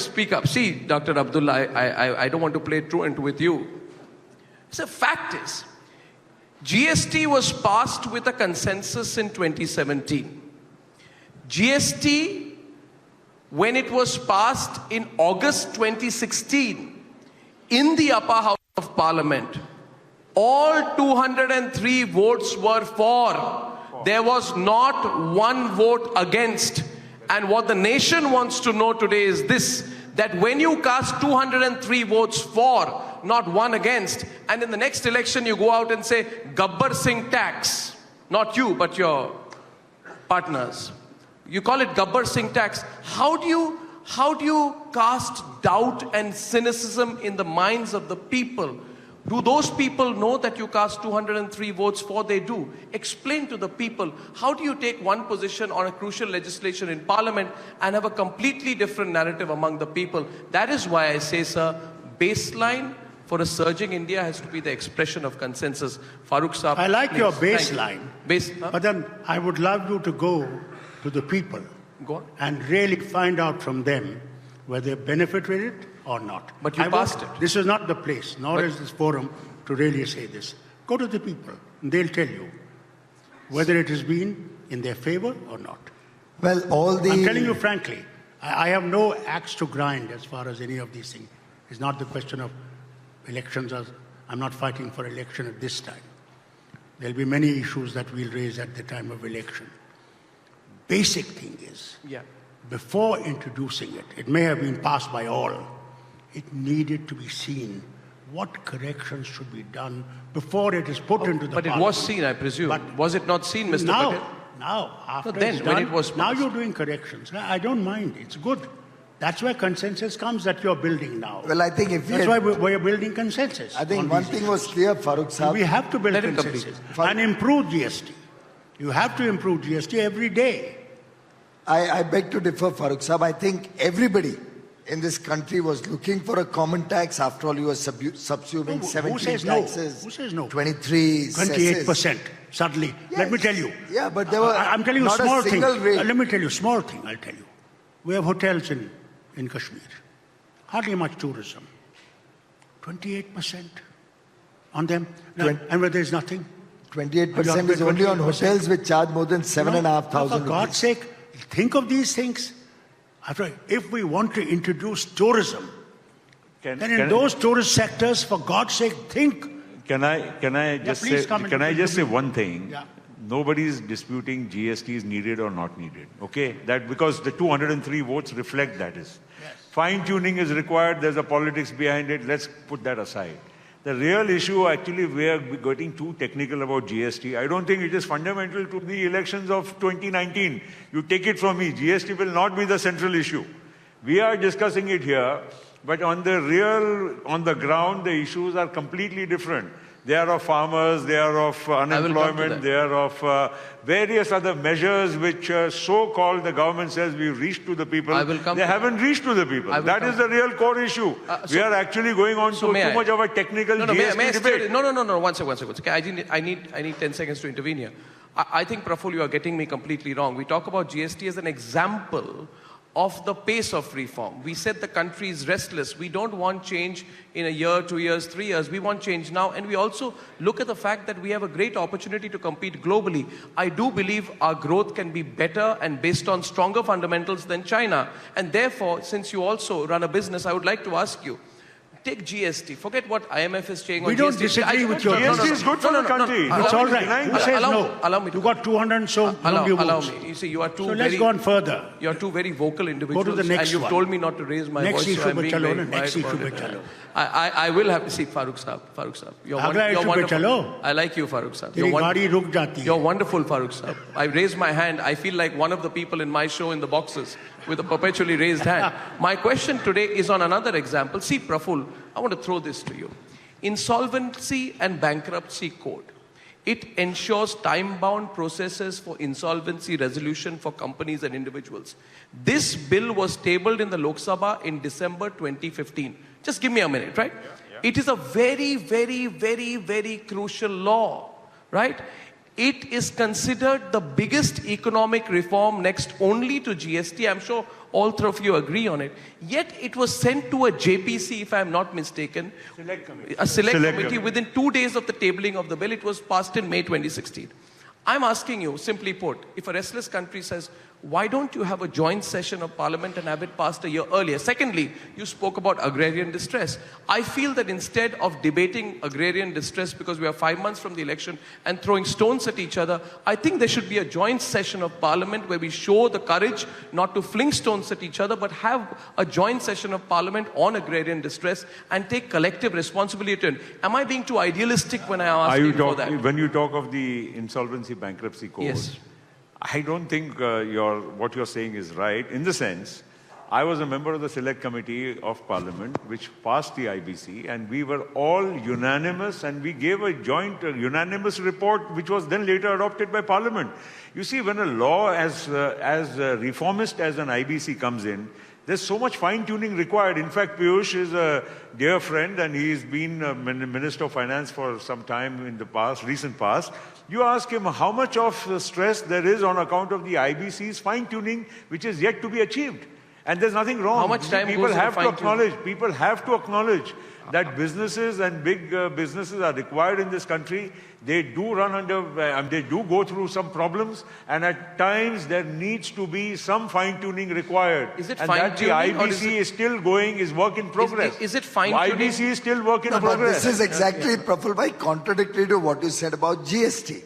speak up. See, Dr. Abdullah, I don't want to play truant with you. The fact is, GST was passed with a consensus in 2017. GST, when it was passed in August 2016, in the upper house of parliament, all 203 votes were for. There was not one vote against. And what the nation wants to know today is this, that when you cast 203 votes for, not one against, and in the next election you go out and say, Gabbar Singh tax, not you, but your partners. You call it Gabbar Singh tax. How do you cast doubt and cynicism in the minds of the people? Do those people know that you cast 203 votes for? They do. Explain to the people, how do you take one position on a crucial legislation in parliament and have a completely different narrative among the people? That is why I say, sir, baseline for a surging India has to be the expression of consensus. Farooq Saab, I like please. your baseline, Huh? but then I would love you to go to the people and really find out from them whether they benefit with it or not. But you passed it. This is not the place, nor is this forum to really say this. Go to the people, and they'll tell you whether it has been in their favor or not. Well, I'm telling you frankly, I have no axe to grind as far as any of these things. It's not the question of elections. I'm not fighting for election at this time. There'll be many issues that we'll raise at the time of election. Basic thing is, before introducing it, it may have been passed by all. It needed to be seen what corrections should be done before it is put into the parliament. But it was seen, I presume. But was it not seen, Mr. Patel? Now, after then, it's done, when it was now passed. you're doing corrections. I don't mind. It's good. That's where consensus comes that you're building now. Well, I think if That's why we're building consensus. I think one thing was clear, Farooq Saab. We have to build consensus and improve GST. You have to improve GST every day. I beg to differ, Farooq Saab. I think everybody in this country was looking for a common tax. After all, you were subsuming 17 taxes. Who says no? 23 28% suddenly. Yes. Let me tell you. Yeah, but there were I'm telling you not a small a thing. single rate. Let me tell you a small thing. I'll tell you. We have hotels in Kashmir. Hardly much tourism. 28% on them. And where there's nothing. 28% is only on hotels which charge more than 7,500 For God's sake, think of these things. If we want to introduce tourism, then in those tourist sectors, for God's sake, think. Can I just say one thing? Yeah. Nobody is disputing GST is needed or not needed. Okay, that because the 203 votes reflect that is. Yes. Fine tuning is required. There's a politics behind it. Let's put that aside. The real issue, actually, we are getting too technical about GST. I don't think it is fundamental to the elections of 2019. You take it from me, GST will not be the central issue. We are discussing it here, but on the ground, the issues are completely different. They are of farmers, they are of unemployment, they are of various other measures which so-called the government says we've reached to the people. They haven't reached to the people. That is the real core issue. We are actually going on to too much of a technical GST debate. No, one second. Okay, I need 10 seconds to intervene here. I think, Praful, you are getting me completely wrong. We talk about GST as an example of the pace of reform. We said the country is restless. We don't want change in a year, 2 years, 3 years. We want change now. And we also look at the fact that we have a great opportunity to compete globally. I do believe our growth can be better and based on stronger fundamentals than China. And therefore, since you also run a business, I would like to ask you, take GST. Forget what IMF is saying on GST. We don't disagree with your GST is good for the country. It's all right. Who says no? Allow me. You got 200 and so allow me. You see, you are too let's go on further. You are two very vocal individuals. Go to the next and you've one. told me not to raise my voice, so I'm being very quiet about it. I will have to see Farooq Saab. You're wonderful. I like you, Farooq Saab. You're wonderful, Farooq Saab. I raise my hand. I feel like one of the people in my show in the boxes with a perpetually raised hand. My question today is on another example. See, Praful, I want to throw this to you. Insolvency and Bankruptcy Code. It ensures time-bound processes for insolvency resolution for companies and individuals. This bill was tabled in the Lok Sabha in December 2015. Just give me a minute, right? It is a very, very, very, very crucial law, right? It is considered the biggest economic reform next only to GST. I'm sure all three of you agree on it. Yet it was sent to a JPC, if I'm not mistaken, a select committee. Within 2 days of the tabling of the bill. It was passed in May 2016. I'm asking you, simply put, if a restless country says, why don't you have a joint session of parliament and have it passed a year earlier? Secondly, you spoke about agrarian distress. I feel that instead of debating agrarian distress because we are 5 months from the election and throwing stones at each other, I think there should be a joint session of parliament where we show the courage not to fling stones at each other, but have a joint session of parliament on agrarian distress and take collective responsibility. Am I being too idealistic when I ask you for that? When you talk of the insolvency bankruptcy code, Yes. I don't think what you're saying is right, in the sense, I was a member of the Select Committee of Parliament which passed the IBC, and we were all unanimous, and we gave a joint unanimous report which was then later adopted by Parliament. You see, when a law as reformist as an IBC comes in, there's so much fine-tuning required. In fact, Piyush is a dear friend, and he's been Minister of Finance for some time in the past, recent past. You ask him how much of stress there is on account of the IBC's fine-tuning, which is yet to be achieved. And there's nothing wrong. How much time people goes have to into fine-tuning? acknowledge. People have to acknowledge that businesses and big businesses are required in this country. They do run under, they do go through some problems, and at times there needs to be some fine-tuning required. Is it and that the fine-tuning or IBC is still going, is work in progress. Is it fine-tuning? IBC is still work in No, but progress. this is exactly, Praful bhai, contradictory to what you said about GST.